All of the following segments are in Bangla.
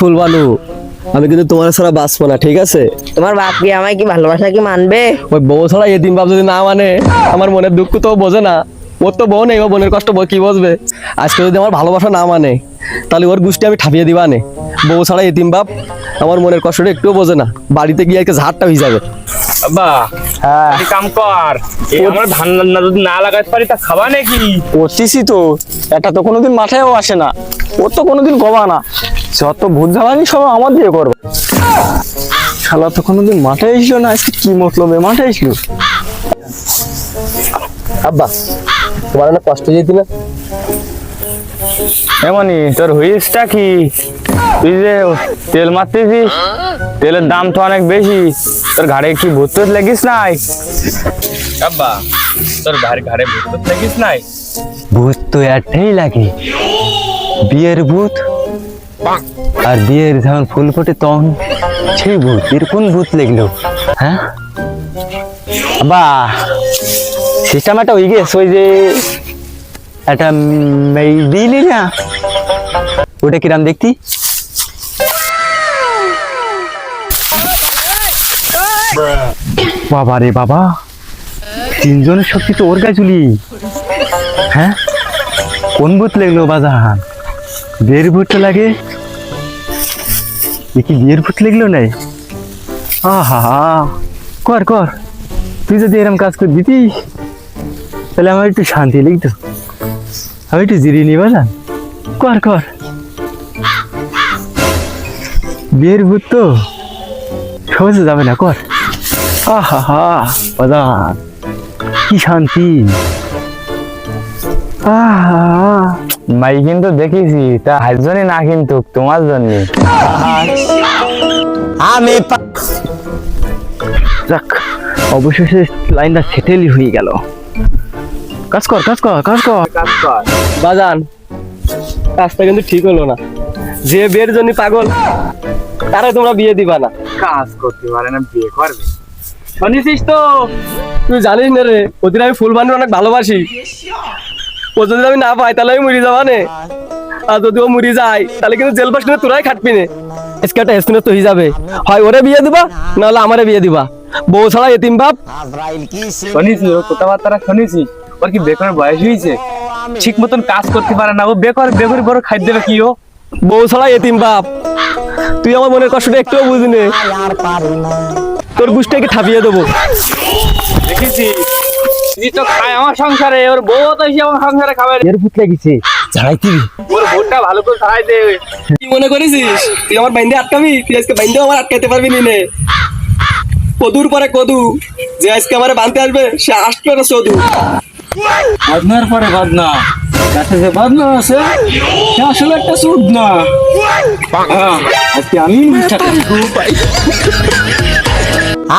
ফুলবানু, আমি কিন্তু তোমার ছাড়া বাঁচবো না, ঠিক আছে? তোমার বাপ কি আমায় কি ভালোবাসা কি মানবে? ওই বউ ছাড়া এতিম বাপ যদি না মানে, আমার মনের দুঃখ তো বোঝে না। ওর তো বউ নেই, ও বোনের কষ্ট কি বুঝবে? আজকে যদি আমার ভালোবাসা না মানে, তাহলে ওর গোষ্ঠী আমি ঠাপিয়ে দিবা নে। বউ ছাড়া এতিম বাপ আমার মনের কষ্টটা একটুও বোঝে না। বাড়িতে গিয়ে একটা ঝাড়টা হয়ে যাবে। আব্বা, হ্যাঁ, তুই কাম কর। এই আমরা ধান না যদি না লাগাতে পারি তা খাবা নাকি? করতেছি তো, এটা তো কোনোদিন মাথায়ও আসে না, ও তো কোনোদিন কবা না। যত ভূত জ্বালানি সব আমার দিয়ে করবে। শালা তো কোনোদিন মাথায় এসলো না, আজকে কি মতলবে মাথায় এসলো। আব্বা তোমার অনেক কষ্ট যেতি না? এমনই তোর হুইসটা কি? তুই যে তেল মারতেছিস, তেলের দাম তো অনেক বেশি। তোর ঘাড়ে কি ভূত টুত লাগিস নাই? আব্বা, তোর ঘাড়ে ভূত টুত লাগিস নাই? ভূত তো একটাই লাগে, বিয়ের ভূত। আর বিয়ের যখন ফুল ফোটে তখন সেই ভূত। এর কোন ভূত লাগলো? হ্যাঁ বা সিস্টেম একটা হয়ে গেছে, ওই যে একটা দিলি না, ওটা কিরাম দেখতি? বাবা রে বাবা, তিনজনের শক্তি তো ওর গায়ে চুলি। হ্যাঁ, কোন ভূত লাগলো বাজান? বিয়ের ভূত লাগে, কি বিয়ের ভূত লাগলো নাই? আহা, কর কর, তুই যদি এরকম কাজ করে দিতিস তাহলে আমার একটু শান্তি লাগতো, আমি একটু জিরিয়ে নি বাজান। কর কর, বিয়ের ভূত তো সহজে যাবে না, কর। আহা বাজান, কি শান্তি। আহা, মাই কিন্তু দেখেছি, তা হাজজনই না কিন্তু তোমার জন্য। আমি যাক, অবশেষে লাইনটা সেটেলই হয়ে গেল। কাজ কর কাজ কর কাজ কর। বাজান, কাজটা কিন্তু ঠিক হলো না। যে বিয়ের জন্য পাগল, তারা তোমরা বিয়ে দিবা না। কাজ করতে পারে না, বিয়ে করবে? শুনেছিস তো? তুই জানিস না রে, ওদিন আমি ফুলবানুর অনেক ভালোবাসি। ও যদি আমি না পাই তাহলে আমি মরি যাবা নে। আর যদি ও মরি যায় তাহলে কিন্তু জেল পাস তোরাই খাটবি নে। আজকে একটা এস্টিমেট তো হয়ে যাবে, হয় ওরে বিয়ে দিবা নাহলে আমারে বিয়ে দিবা। বউ ছাড়া এতিম বাপ। শুনেছি ওর কথাবার্তা, শুনেছি ওর কি বেকার বয়স হয়েছে, ঠিক মতন কাজ করতে পারে না। ও বেকার বড় খাদ্য দেবে কি? ও বউ ছাড়া এতিম বাপ। তুই আমার মনের কষ্টটা একটুও বুঝি নে, তোর গুষ্টাকে ঠাপিয়ে দেবো। দেখেছি তুই তো খায় আমার সংসারে, ওর বউ তো এসে আমার সংসারে খাবে। এর ভূত লাগিছে, ঝাড়াইতি। ওর বউটা ভালো করে খাই দে। কি মনে করেছিস তুই আমার বাইন্দে আটকাবি? তুই আজকে বাইন্দেও আমার আটকাতে পারবি নে। কদুর পরে কদু, যে আজকে আমার বানতে আসবে সে আসবে না চদু। বাদনার পরে বাদনা, কাছে যে বাদনা আছে সে আসলে একটা সুদ না। আজকে আমি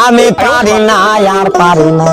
আমি পারি না আর পারি না।